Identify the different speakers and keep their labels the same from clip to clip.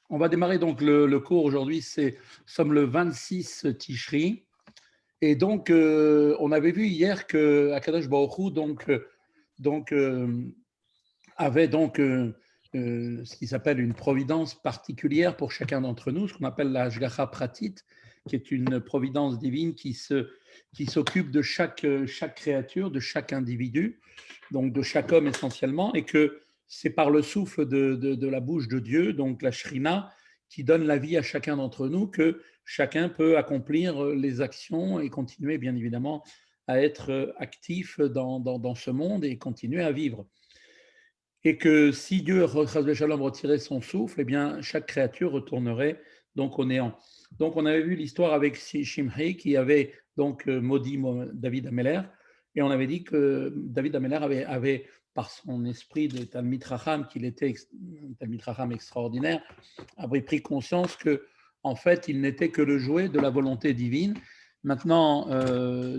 Speaker 1: On va démarrer donc le cours aujourd'hui, sommes le 26 Tishri. Et donc, on avait vu hier que Akadosh Baruch Hu, avait ce qui s'appelle une providence particulière pour chacun d'entre nous, ce qu'on appelle la Hashgacha Pratit, qui est une providence divine qui s'occupe de chaque créature, de chaque individu, donc de chaque homme essentiellement, et que c'est par le souffle de la bouche de Dieu, donc la Shrina, qui donne la vie à chacun d'entre nous, que chacun peut accomplir les actions et continuer, bien évidemment, à être actif dans ce monde et continuer à vivre. Et que si Dieu retirait son souffle, eh bien, chaque créature retournerait donc au néant. Donc, on avait vu l'histoire avec Shimri qui avait donc maudit David Ameller, et on avait dit que David Ameller avait par son esprit de Talmid Racham, qu'il était un Talmid Racham extraordinaire, avait pris conscience que, en fait, il n'était que le jouet de la volonté divine. Maintenant,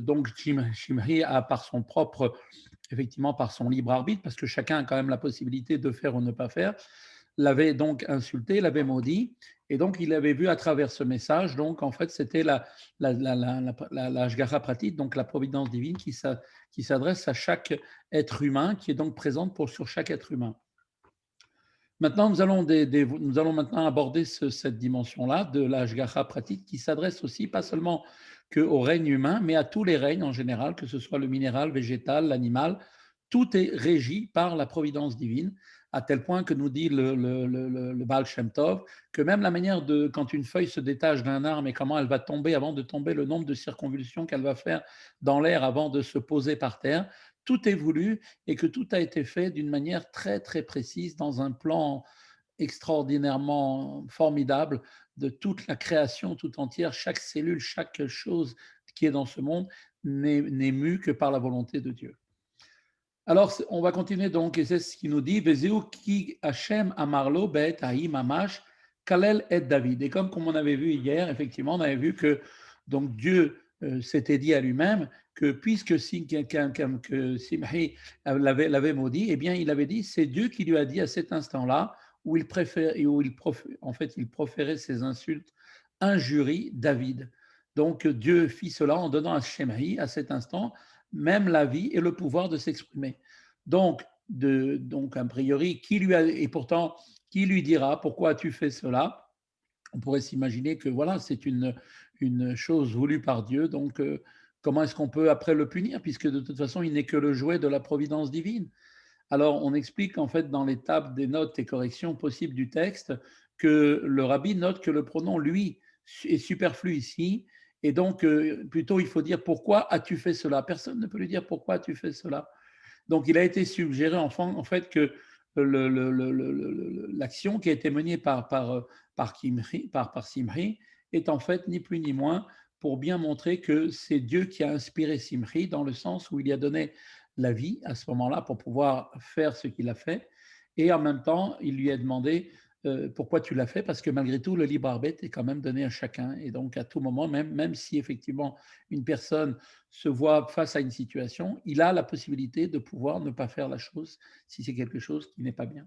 Speaker 1: donc Shimri a effectivement par son libre arbitre, parce que chacun a quand même la possibilité de faire ou ne pas faire, l'avait donc insulté, l'avait maudit, et donc il avait vu à travers ce message, donc en fait c'était la Hashgacha Pratit, donc la providence divine qui s'adresse à chaque être humain, qui est donc présente sur chaque être humain. Maintenant, nous allons maintenant aborder cette dimension-là de la Hashgacha Pratit qui s'adresse aussi pas seulement au règne humain, mais à tous les règnes en général, que ce soit le minéral, végétal, l'animal. Tout est régi par la providence divine, à tel point que nous dit le Baal Shem Tov, que même la manière quand une feuille se détache d'un arbre et comment elle va tomber avant de tomber, le nombre de circonvolutions qu'elle va faire dans l'air avant de se poser par terre, tout est voulu et que tout a été fait d'une manière très, très précise, dans un plan extraordinairement formidable de toute la création tout entière. Chaque cellule, chaque chose qui est dans ce monde n'est mue que par la volonté de Dieu. Alors, on va continuer donc, et c'est ce qu'il nous dit, Vezeu ki Hashem amarlo bet haïm amash kalel et David. Et comme on avait vu hier, effectivement, on avait vu que donc Dieu s'était dit à lui-même que puisque que Simhi l'avait maudit, eh bien, il avait dit, c'est Dieu qui lui a dit à cet instant-là, en fait, il proférait ses insultes, injurie David. Donc, Dieu fit cela en donnant à Shemhi, à cet instant, même la vie et le pouvoir de s'exprimer. Donc, a priori, et pourtant, qui lui dira pourquoi as-tu fait cela? On pourrait s'imaginer que voilà, c'est une chose voulue par Dieu, donc comment est-ce qu'on peut après le punir, puisque de toute façon, il n'est que le jouet de la providence divine. Alors, on explique en fait dans l'étape des notes et corrections possibles du texte que le rabbi note que le pronom lui est superflu ici, et donc plutôt il faut dire pourquoi as-tu fait cela. Personne ne peut lui dire pourquoi as-tu fait cela. Donc, il a été suggéré en fait que l'action qui a été menée par Simri est en fait ni plus ni moins pour bien montrer que c'est Dieu qui a inspiré Simri, dans le sens où il y a donné la vie à ce moment-là pour pouvoir faire ce qu'il a fait. Et en même temps, il lui a demandé pourquoi tu l'as fait, parce que malgré tout, le libre arbitre est quand même donné à chacun. Et donc, à tout moment, même si effectivement une personne se voit face à une situation, il a la possibilité de pouvoir ne pas faire la chose si c'est quelque chose qui n'est pas bien.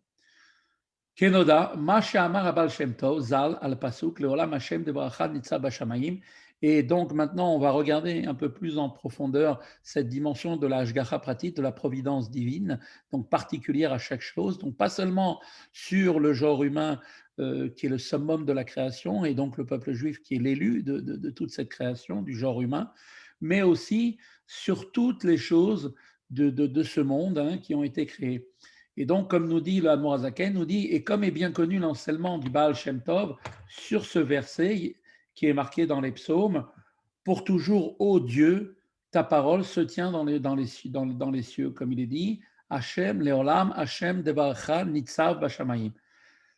Speaker 1: Kenoda, Ma she'amar Abal Shem Tov, Zal, al Pasuk, Leolam Hashem de Baracha Nitza Bashamayim. Et donc maintenant, on va regarder un peu plus en profondeur cette dimension de la Hashgacha Pratit, de la providence divine, donc particulière à chaque chose, donc pas seulement sur le genre humain qui est le summum de la création, et donc le peuple juif qui est l'élu de toute cette création du genre humain, mais aussi sur toutes les choses de ce monde qui ont été créées. Et donc, comme nous dit le Admorazaken, nous dit, et comme est bien connu l'enseignement du Baal Shem Tov sur ce verset qui est marqué dans les psaumes, pour toujours, ô Dieu, ta parole se tient dans les cieux, comme il est dit, Hashem leolam, Hashem devarcha nitzav bashamayim.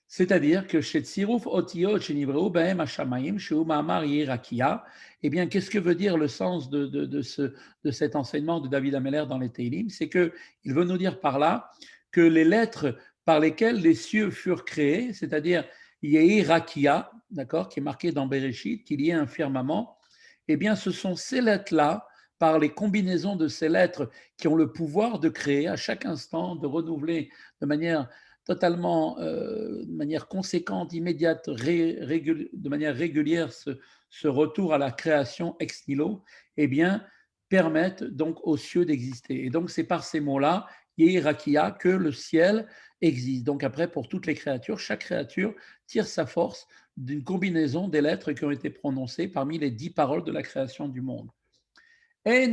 Speaker 1: C'est-à-dire que chez Tziruf Otiyot, chez Nivreu Behem Hashamayim, chez Umamar Yirakia, eh bien, qu'est-ce que veut dire le sens de cet enseignement de David Ameller dans les Teilim? C'est qu'il veut nous dire par là que les lettres par lesquelles les cieux furent créés, c'est-à-dire Yirakia, d'accord, qui est marqué dans Bereshit, qu'il y ait un firmament, eh bien, ce sont ces lettres-là, par les combinaisons de ces lettres qui ont le pouvoir de créer à chaque instant, de renouveler de manière totalement, de manière conséquente, immédiate, de manière régulière, ce retour à la création ex nihilo, eh bien, permettent donc aux cieux d'exister. Et donc, c'est par ces mots-là, Yehirakia, que le ciel existe. Donc après, pour toutes les créatures, chaque créature tire sa force d'une combinaison des lettres qui ont été prononcées parmi les 10 paroles de la création du monde. Et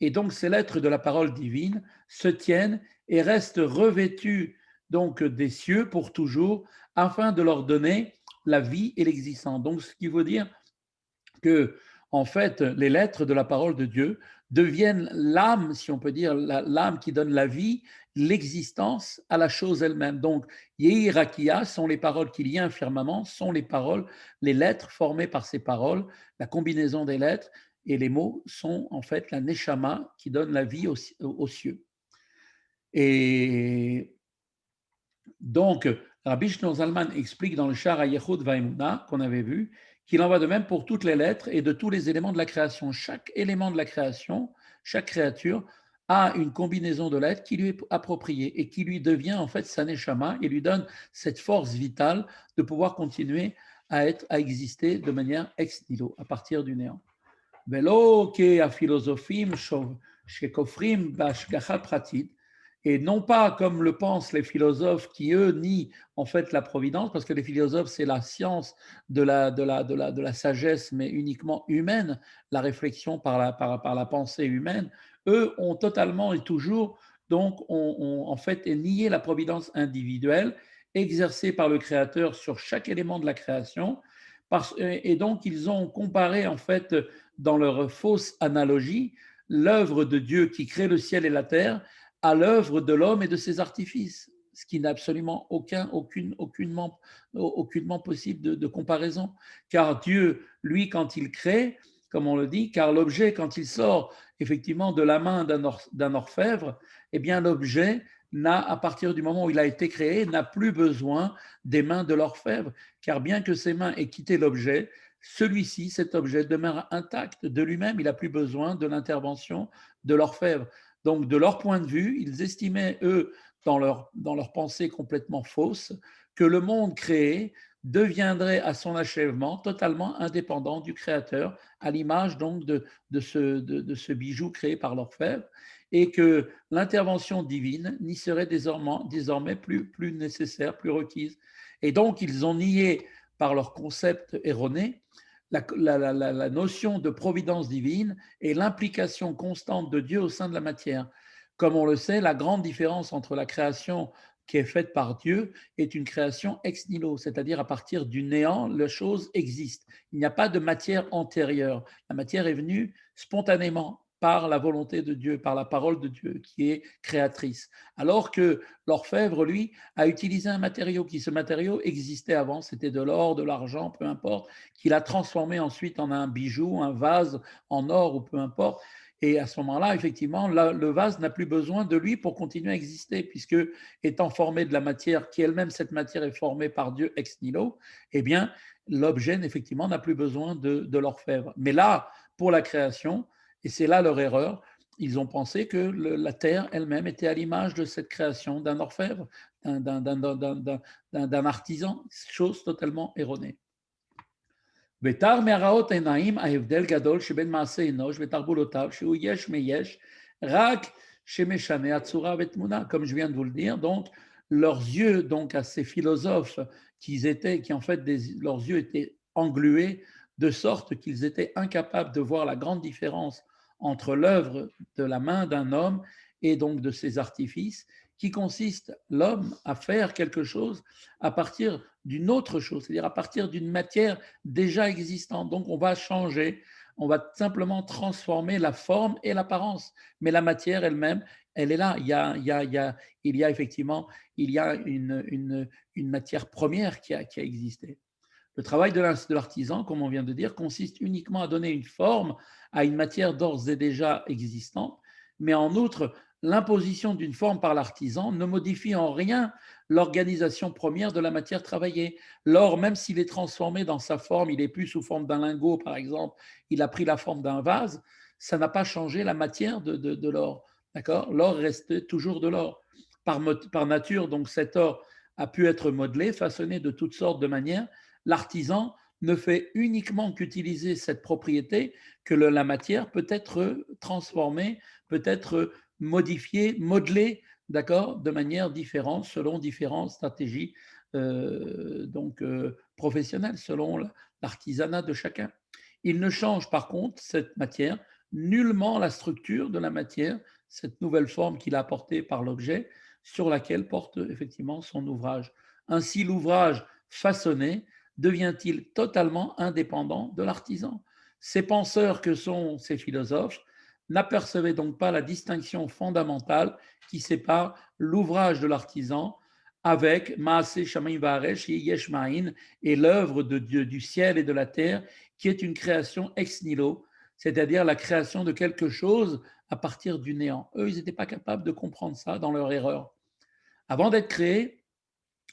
Speaker 1: donc ces lettres de la parole divine se tiennent et restent revêtues donc des cieux pour toujours, afin de leur donner la vie et l'existence. Donc ce qui veut dire que, en fait, les lettres de la parole de Dieu deviennent l'âme, si on peut dire, l'âme qui donne la vie, l'existence à la chose elle-même. Donc, Yehirakia sont les paroles qu'il y a un firmament, sont les paroles, les lettres formées par ces paroles, la combinaison des lettres et les mots sont en fait la Neshama qui donne la vie aux cieux. Et donc, Rabbi Shlomo Zalman explique dans le Shar HaYechud Va'emuna qu'on avait vu qu'il en va de même pour toutes les lettres et de tous les éléments de la création. Chaque élément de la création, chaque créature a une combinaison de lettres qui lui est appropriée et qui lui devient en fait sa neshama et lui donne cette force vitale de pouvoir continuer à exister de manière ex nihilo, à partir du néant. Velo ke a philosophim shekofrim b'ashgacha pratit, et non pas comme le pensent les philosophes qui, eux, nient en fait la providence, parce que les philosophes, c'est la science de la sagesse, mais uniquement humaine, la réflexion par la pensée humaine. Eux ont totalement et toujours, donc, en fait, nié la providence individuelle exercée par le Créateur sur chaque élément de la création. Et donc, ils ont comparé, en fait, dans leur fausse analogie, l'œuvre de Dieu qui crée le ciel et la terre à l'œuvre de l'homme et de ses artifices, ce qui n'a absolument aucunement possible de comparaison. Car Dieu, lui, quand il crée, comme on le dit, car l'objet, quand il sort effectivement de la main d'un orfèvre, eh bien l'objet à partir du moment où il a été créé, n'a plus besoin des mains de l'orfèvre, car bien que ses mains aient quitté l'objet, celui-ci, cet objet, demeure intact de lui-même, il n'a plus besoin de l'intervention de l'orfèvre. Donc, de leur point de vue, ils estimaient, eux, dans leur pensée complètement fausse, que le monde créé deviendrait à son achèvement totalement indépendant du Créateur, à l'image donc de ce bijou créé par l'orfèvre, et que l'intervention divine n'y serait désormais plus nécessaire, plus requise. Et donc, ils ont nié par leur concept erroné la notion de providence divine et l'implication constante de Dieu au sein de la matière. Comme on le sait, la grande différence entre la création qui est faite par Dieu est une création ex nihilo, c'est-à-dire à partir du néant, la chose existe. Il n'y a pas de matière antérieure. La matière est venue spontanément par la volonté de Dieu, par la parole de Dieu qui est créatrice. Alors que l'orfèvre, lui, a utilisé un matériau ce matériau existait avant, c'était de l'or, de l'argent, peu importe, qu'il a transformé ensuite en un bijou, un vase en or ou peu importe. Et à ce moment-là, effectivement, le vase n'a plus besoin de lui pour continuer à exister, puisque étant formé de la matière, qui elle-même, cette matière est formée par Dieu ex nihilo, eh bien, l'objet, effectivement, n'a plus besoin de l'orfèvre. Mais là, pour la création, et c'est là leur erreur, ils ont pensé que la terre elle-même était à l'image de cette création d'un orfèvre, d'un artisan, chose totalement erronée. ותר מהראות העיניים ההבדל גדול שבין מעשה אנוש ותרבולותיו, שהוא יש מיש, רק שמשנה הצורה ותמונה, comme je viens de vous le dire. Donc, leurs yeux, donc à ces philosophes qui en fait, leurs yeux étaient englués de sorte qu'ils étaient incapables de voir la grande différence entre l'œuvre de la main d'un homme et donc de ses artifices, qui consiste l'homme à faire quelque chose à partir d'une autre chose, c'est-à-dire à partir d'une matière déjà existante. Donc on va changer, on va simplement transformer la forme et l'apparence, mais la matière elle-même, elle est là. Il y a effectivement une matière première qui a existé. Le travail de l'artisan, comme on vient de dire, consiste uniquement à donner une forme à une matière d'ores et déjà existante, mais en outre, l'imposition d'une forme par l'artisan ne modifie en rien l'organisation première de la matière travaillée. L'or, même s'il est transformé dans sa forme, il est plus sous forme d'un lingot, par exemple, il a pris la forme d'un vase, ça n'a pas changé la matière de l'or. D'accord? L'or reste toujours de l'or. Par nature, donc cet or a pu être modelé, façonné de toutes sortes de manières. L'artisan ne fait uniquement qu'utiliser cette propriété que la matière peut être transformée, peut être modifiée, modelée, d'accord, de manière différente selon différentes stratégies professionnelles, selon l'artisanat de chacun. Il ne change par contre cette matière nullement la structure de la matière, cette nouvelle forme qu'il a apportée par l'objet sur laquelle porte effectivement son ouvrage. Ainsi, l'ouvrage façonné devient-il totalement indépendant de l'artisan. Ces penseurs que sont ces philosophes n'apercevaient donc pas la distinction fondamentale qui sépare l'ouvrage de l'artisan avec Maaseh Shamayim Vaaresh et Yesh Ma'in et l'œuvre de Dieu du ciel et de la terre qui est une création ex nihilo, c'est-à-dire la création de quelque chose à partir du néant. Eux, ils n'étaient pas capables de comprendre ça dans leur erreur. Avant d'être créés,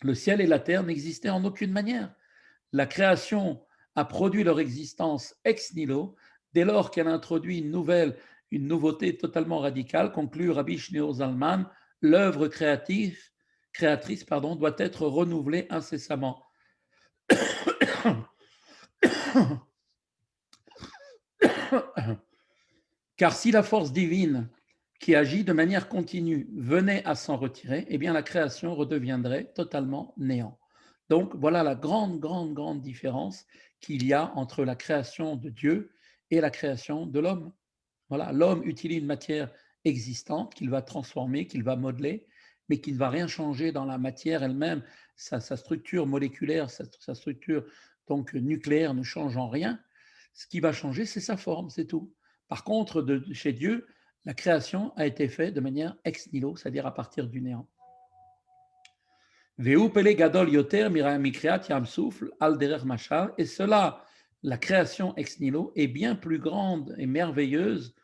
Speaker 1: le ciel et la terre n'existaient en aucune manière. La création a produit leur existence ex nihilo dès lors qu'elle introduit une nouveauté totalement radicale, conclut Rabbi Shneur Zalman, l'œuvre créatrice doit être renouvelée incessamment. Car si la force divine qui agit de manière continue venait à s'en retirer, eh bien la création redeviendrait totalement néant. Donc voilà la grande différence qu'il y a entre la création de Dieu et la création de l'homme. Voilà, l'homme utilise une matière existante qu'il va transformer, qu'il va modeler, mais qui ne va rien changer dans la matière elle-même. Sa structure moléculaire, sa structure donc nucléaire ne change en rien. Ce qui va changer, c'est sa forme, c'est tout. Par contre, chez Dieu, la création a été faite de manière ex nihilo, c'est-à-dire à partir du néant. Et cela, la création ex nihilo, est bien plus grande et merveilleuse,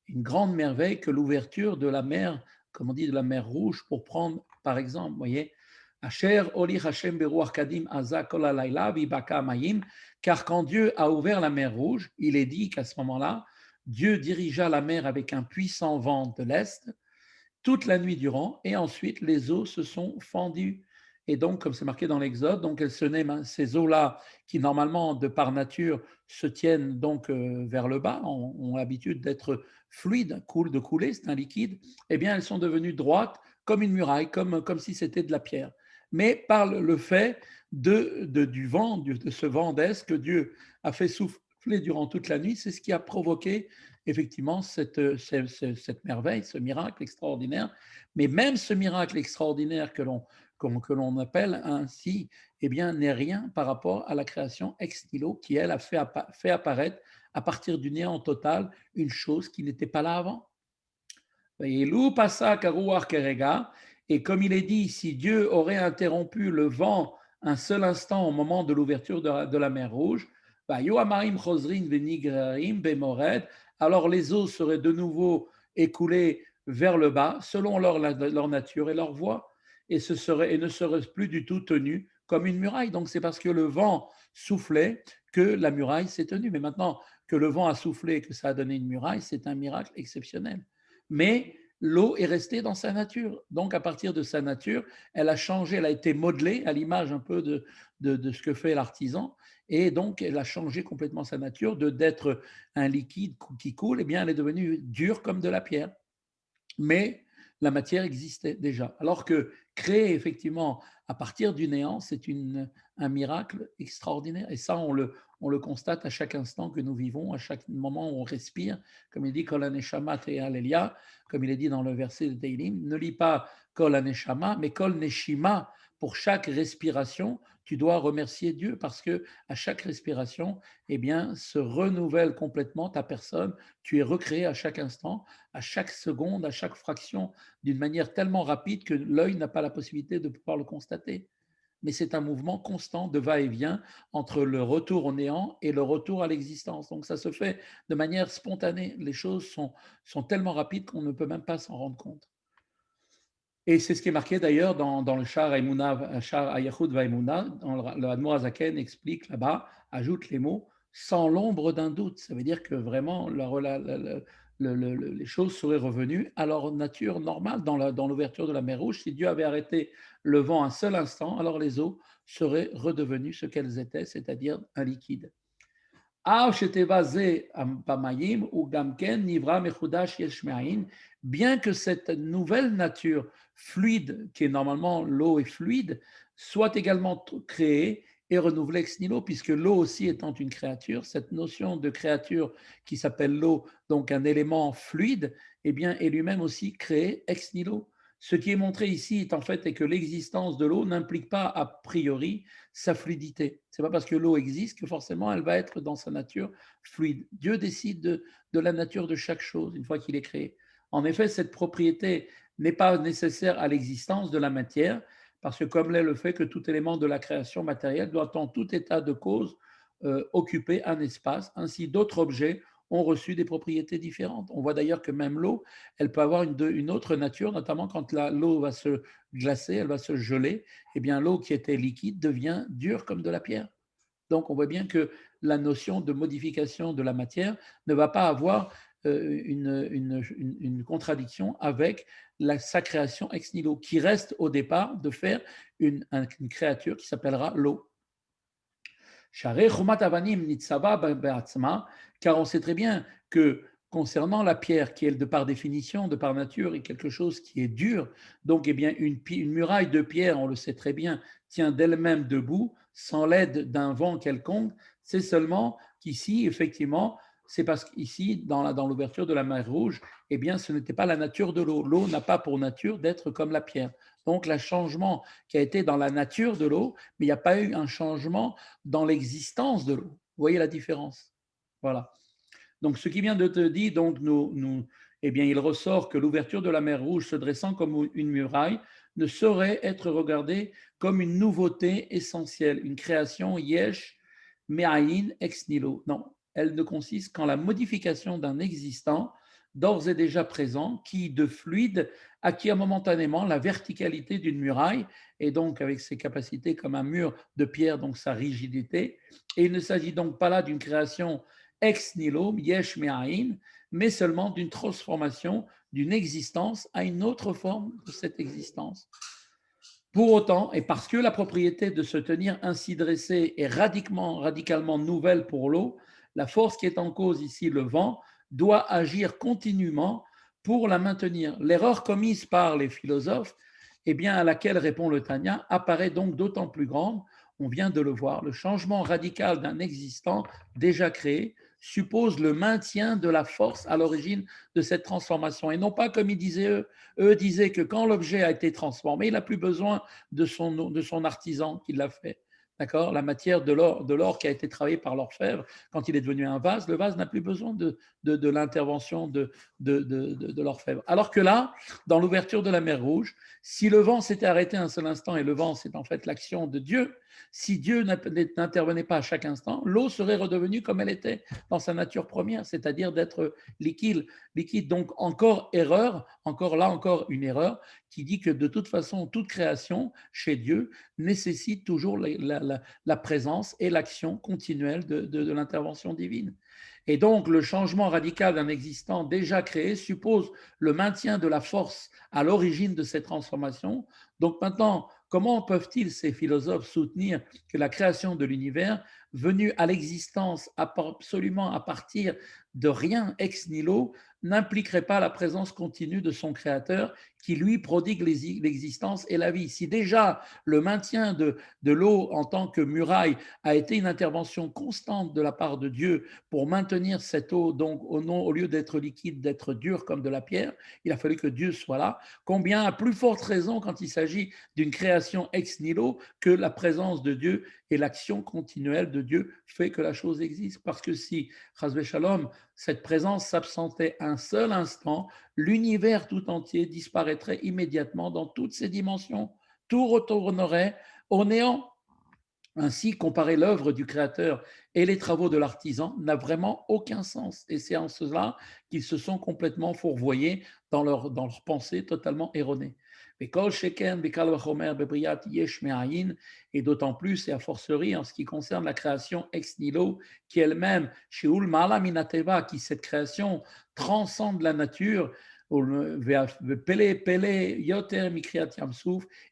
Speaker 1: une grande merveille que l'ouverture de la mer, comme on dit, de la mer Rouge, pour prendre par exemple, vous voyez, car quand Dieu a ouvert la mer Rouge, il est dit qu'à ce moment-là, Dieu dirigea la mer avec un puissant vent de l'Est toute la nuit durant, et ensuite les eaux se sont fendues. Et donc, comme c'est marqué dans l'Exode, donc ces eaux-là, qui normalement, de par nature, se tiennent donc vers le bas, ont l'habitude d'être fluides, de couler, c'est un liquide, eh bien, elles sont devenues droites comme une muraille, comme si c'était de la pierre. Mais par le fait du vent, de ce vent d'est que Dieu a fait souffler durant toute la nuit, c'est ce qui a provoqué effectivement cette merveille, ce miracle extraordinaire. Mais même ce miracle extraordinaire que l'on appelle ainsi, eh bien, n'est rien par rapport à la création ex nihilo qui, elle, a fait apparaître à partir du néant total une chose qui n'était pas là avant. Et comme il est dit, si Dieu aurait interrompu le vent un seul instant au moment de l'ouverture de la mer Rouge, alors les eaux seraient de nouveau écoulées vers le bas selon leur nature et leur voie, et ne seraient plus du tout tenues comme une muraille. Donc c'est parce que le vent soufflait que la muraille s'est tenue. Mais maintenant que le vent a soufflé et que ça a donné une muraille, c'est un miracle exceptionnel. Mais l'eau est restée dans sa nature. Donc, à partir de sa nature, elle a changé, elle a été modelée à l'image un peu de ce que fait l'artisan. Et donc, elle a changé complètement sa nature. D'être un liquide qui coule, eh bien, elle est devenue dure comme de la pierre. Mais la matière existait déjà. Alors que créer effectivement à partir du néant, c'est un miracle extraordinaire. Et ça, on le constate à chaque instant que nous vivons, à chaque moment où on respire. Comme il dit Kol Neshama Alelia, comme il est dit dans le verset de Teilim, ne lis pas Kol Neshama, mais Kol Neshima. Pour chaque respiration, tu dois remercier Dieu parce que à chaque respiration, eh bien, se renouvelle complètement ta personne. Tu es recréé à chaque instant, à chaque seconde, à chaque fraction, d'une manière tellement rapide que l'œil n'a pas la possibilité de pouvoir le constater. Mais c'est un mouvement constant de va-et-vient entre le retour au néant et le retour à l'existence. Donc ça se fait de manière spontanée. Les choses sont tellement rapides qu'on ne peut même pas s'en rendre compte. Et c'est ce qui est marqué d'ailleurs dans le Shar Ayachud Vaimuna, le Admor Azaken explique là-bas, ajoute les mots sans l'ombre d'un doute. Ça veut dire que vraiment les choses seraient revenues à leur nature normale dans l'ouverture de la mer Rouge. Si Dieu avait arrêté le vent un seul instant, alors les eaux seraient redevenues ce qu'elles étaient, c'est-à-dire un liquide. Bien que cette nouvelle nature fluide, qui est normalement l'eau est fluide, soit également créée et renouvelée ex nihilo, puisque l'eau aussi étant une créature, cette notion de créature qui s'appelle l'eau, donc un élément fluide, eh bien, est lui-même aussi créé ex nihilo. Ce qui est montré ici est en fait est que l'existence de l'eau n'implique pas a priori sa fluidité. Ce n'est pas parce que l'eau existe que forcément elle va être dans sa nature fluide. Dieu décide de la nature de chaque chose une fois qu'il est créé. En effet, cette propriété n'est pas nécessaire à l'existence de la matière, parce que comme l'est le fait que tout élément de la création matérielle doit en tout état de cause occuper un espace, ainsi d'autres objets ont reçu des propriétés différentes. On voit d'ailleurs que même l'eau, elle peut avoir une autre nature, notamment quand l'eau va se glacer, elle va se geler, eh bien l'eau qui était liquide devient dure comme de la pierre. Donc on voit bien que la notion de modification de la matière ne va pas avoir une contradiction avec sa création ex nihilo, qui reste au départ de faire une créature qui s'appellera l'eau. Car on sait très bien que concernant la pierre, qui est de par définition, de par nature, est quelque chose qui est dur, donc eh bien, une muraille de pierre, on le sait très bien, tient d'elle-même debout, sans l'aide d'un vent quelconque, c'est seulement qu'ici, effectivement, c'est parce qu'ici, dans l'ouverture de la mer Rouge, eh bien, ce n'était pas la nature de l'eau. L'eau n'a pas pour nature d'être comme la pierre. Donc, le changement qui a été dans la nature de l'eau, mais il n'y a pas eu un changement dans l'existence de l'eau. Vous voyez la différence? Voilà. Donc, ce qui vient de te dire, donc, eh bien, il ressort que l'ouverture de la mer Rouge se dressant comme une muraille ne saurait être regardée comme une nouveauté essentielle, une création yesh me'ayin ex nihilo. Non, elle ne consiste qu'en la modification d'un existant d'ores et déjà présent qui, de fluide, acquiert momentanément la verticalité d'une muraille et donc avec ses capacités comme un mur de pierre, donc sa rigidité. Et il ne s'agit donc pas là d'une création ex nihilo, yesh me'ayin, mais seulement d'une transformation d'une existence à une autre forme de cette existence. Pour autant, et parce que la propriété de se tenir ainsi dressé est radicalement nouvelle pour l'eau, la force qui est en cause ici, le vent, doit agir continuellement pour la maintenir. L'erreur commise par les philosophes, eh bien, à laquelle répond le Tanya, apparaît donc d'autant plus grande. On vient de le voir, le changement radical d'un existant déjà créé suppose le maintien de la force à l'origine de cette transformation. Et non pas comme ils disaient eux disaient que quand l'objet a été transformé, il n'a plus besoin de son artisan qui l'a fait. D'accord. La matière de l'or qui a été travaillé par l'orfèvre, quand il est devenu un vase, le vase n'a plus besoin de l'intervention de l'orfèvre. Alors que là, dans l'ouverture de la mer Rouge, si le vent s'était arrêté un seul instant, et le vent, c'est en fait l'action de Dieu, si Dieu n'intervenait pas à chaque instant, l'eau serait redevenue comme elle était dans sa nature première, c'est-à-dire d'être liquide. Donc encore erreur, encore une erreur qui dit que de toute façon, toute création chez Dieu nécessite toujours la présence et l'action continuelle de l'intervention divine. Et donc, le changement radical d'un existant déjà créé suppose le maintien de la force à l'origine de ces transformations. Donc maintenant, comment peuvent-ils, ces philosophes, soutenir que la création de l'univers, venue à l'existence absolument à partir de rien ex nihilo, n'impliquerait pas la présence continue de son créateur qui lui prodigue l'existence et la vie? Si déjà le maintien de l'eau en tant que muraille a été une intervention constante de la part de Dieu pour maintenir cette eau, donc au lieu d'être liquide, d'être dure comme de la pierre, il a fallu que Dieu soit là. Combien à plus forte raison quand il s'agit d'une création ex nihilo que la présence de Dieu et l'action continuelle de Dieu fait que la chose existe. Parce que si, Chasvé Shalom, cette présence s'absentait un seul instant, l'univers tout entier disparaîtrait immédiatement dans toutes ses dimensions. Tout retournerait au néant. Ainsi, comparer l'œuvre du créateur et les travaux de l'artisan n'a vraiment aucun sens. Et c'est en cela qu'ils se sont complètement fourvoyés dans leur pensée totalement erronée. Et d'autant plus et a fortiori en ce qui concerne la création ex nihilo, qui elle-même, Sheul Ma'ala Minateva, qui cette création transcende la nature,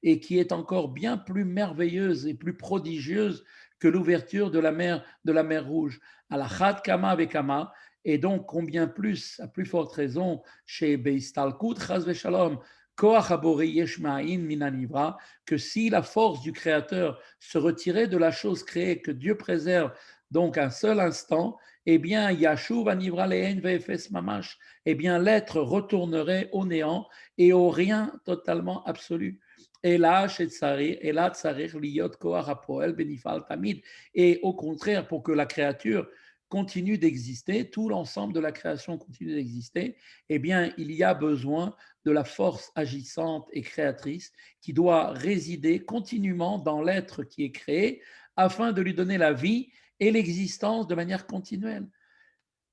Speaker 1: et qui est encore bien plus merveilleuse et plus prodigieuse que l'ouverture de la mer Rouge. Alachat Kama Vekama, et donc combien plus, à plus forte raison, chez Beistalkut Chaz Veshalom, que si la force du Créateur se retirait de la chose créée, que Dieu préserve donc un seul instant, eh bien, Yashuv Anivra Leen Ve'efes Mamash, eh bien, l'être retournerait au néant et au rien totalement absolu. Et là, et au contraire, pour que la créature continue d'exister, tout l'ensemble de la création continue d'exister, eh bien, il y a besoin de la force agissante et créatrice qui doit résider continuellement dans l'être qui est créé afin de lui donner la vie et l'existence de manière continuelle.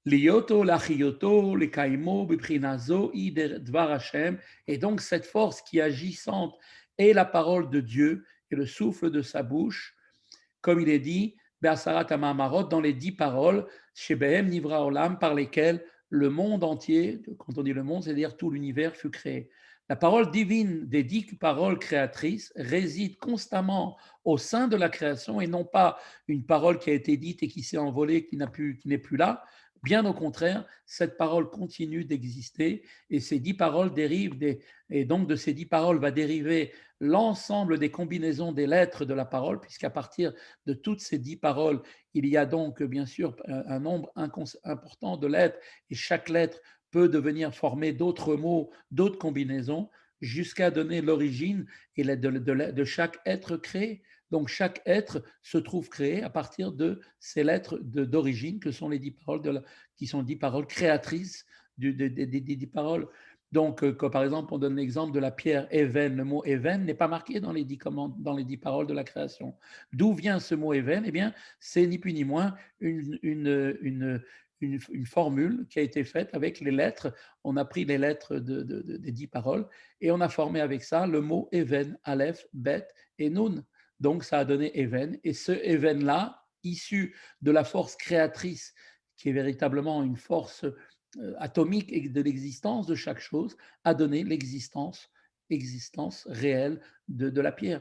Speaker 1: Lioto, lachioto, lekaimo, biprinazo, dvar Hashem. Et donc, cette force qui est agissante est la parole de Dieu et le souffle de sa bouche, comme il est dit, Be'asarat Amamarot, dans les 10 paroles, Shebehem Nivra Olam, par lesquelles le monde entier, quand on dit le monde, c'est-à-dire tout l'univers fut créé. La parole divine des 10 paroles créatrices réside constamment au sein de la création et non pas une parole qui a été dite et qui s'est envolée, qui n'est plus là. Bien au contraire, cette parole continue d'exister et ces 10 paroles dérivent et donc de ces 10 paroles va dériver l'ensemble des combinaisons des lettres de la parole, puisqu'à partir de toutes ces 10 paroles, il y a donc bien sûr un nombre important de lettres et chaque lettre peut devenir former d'autres mots, d'autres combinaisons, jusqu'à donner l'origine de chaque être créé. Donc chaque être se trouve créé à partir de ces lettres d'origine que sont les 10 paroles, qui sont 10 paroles créatrices des 10 paroles. Donc, par exemple, on donne l'exemple de la pierre Even. Le mot Even n'est pas marqué dans les 10 paroles de la création. D'où vient ce mot Even? Eh bien, c'est ni plus ni moins une formule qui a été faite avec les lettres. On a pris les lettres des 10 paroles et on a formé avec ça le mot Even, Aleph, Bet et Nun. Donc, ça a donné Even. Et ce Even-là, issu de la force créatrice, qui est véritablement une force atomique et de l'existence de chaque chose, a donné l'existence réelle de la pierre.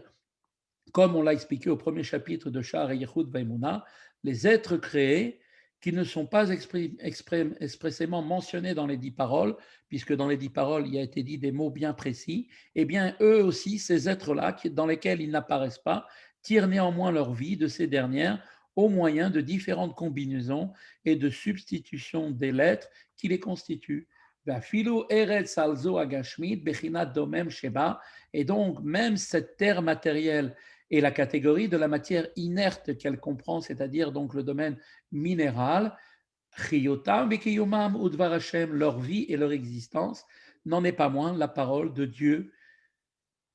Speaker 1: Comme on l'a expliqué au premier chapitre de Sha'ar Yichud Vaimuna, les êtres créés qui ne sont pas expressément mentionnés dans les 10 paroles, puisque dans les 10 paroles, il a été dit des mots bien précis, eh bien, eux aussi, ces êtres-là, dans lesquels ils n'apparaissent pas, tirent néanmoins leur vie de ces dernières au moyen de différentes combinaisons et de substitutions des lettres qui les constituent. Et donc, même cette terre matérielle et la catégorie de la matière inerte qu'elle comprend, c'est-à-dire donc le domaine minéral, leur vie et leur existence, n'en est pas moins la parole de Dieu.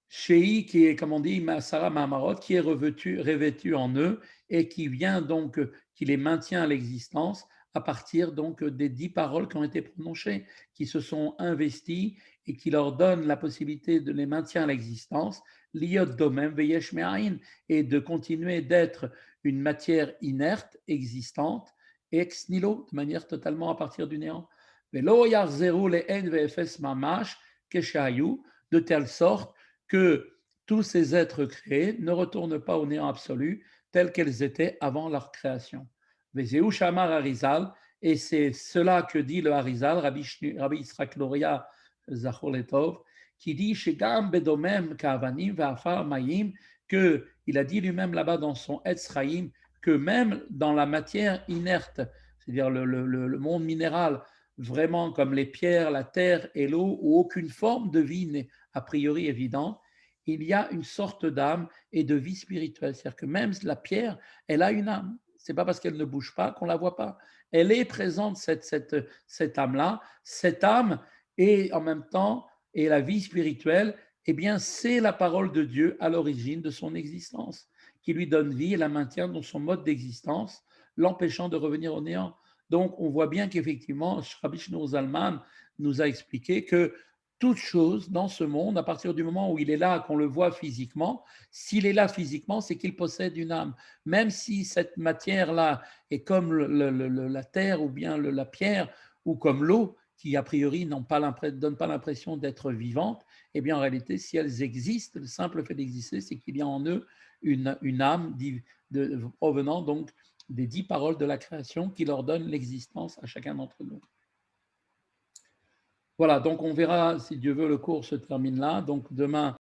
Speaker 1: Shei, qui est, comme on dit, Masara Mahamarot, qui est revêtu en eux et qui vient donc, qui les maintient à l'existence à partir donc des 10 paroles qui ont été prononcées, qui se sont investies et qui leur donnent la possibilité de les maintenir à l'existence, liot domem veyesh me'ain, et de continuer d'être une matière inerte, existante, ex nihilo, de manière totalement à partir du néant. Velo yarzeru le'en ve'efes mamash keshayu, de telle sorte que tous ces êtres créés ne retournent pas au néant absolu tels qu'elles étaient avant leur création. Vezeu Shamar Harizal, et c'est cela que dit le Harizal, Rabbi Yitzhak Loria Zachor Letov, qui dit Shegam Bedomem Kavanim Vafar Mayim, que il a dit lui-même là-bas dans son Etz Chaim, que même dans la matière inerte, c'est-à-dire le monde minéral, vraiment comme les pierres, la terre et l'eau, où aucune forme de vie n'est a priori évidente, il y a une sorte d'âme et de vie spirituelle. C'est-à-dire que même la pierre, elle a une âme. Ce n'est pas parce qu'elle ne bouge pas qu'on ne la voit pas. Elle est présente, cette âme-là. Cette âme et en même temps, et la vie spirituelle, eh bien, c'est la parole de Dieu à l'origine de son existence, qui lui donne vie et la maintient dans son mode d'existence, l'empêchant de revenir au néant. Donc, on voit bien qu'effectivement, Rabbi Shneur Zalman nous a expliqué que toute chose dans ce monde, à partir du moment où il est là, qu'on le voit physiquement, s'il est là physiquement, c'est qu'il possède une âme. Même si cette matière-là est comme la terre ou bien la pierre ou comme l'eau, qui a priori ne donnent pas l'impression d'être vivantes, eh bien en réalité, si elles existent, le simple fait d'exister, c'est qu'il y a en eux une âme provenant donc des 10 paroles de la création qui leur donnent l'existence à chacun d'entre nous. Voilà, donc on verra, si Dieu veut, le cours se termine là. Donc demain,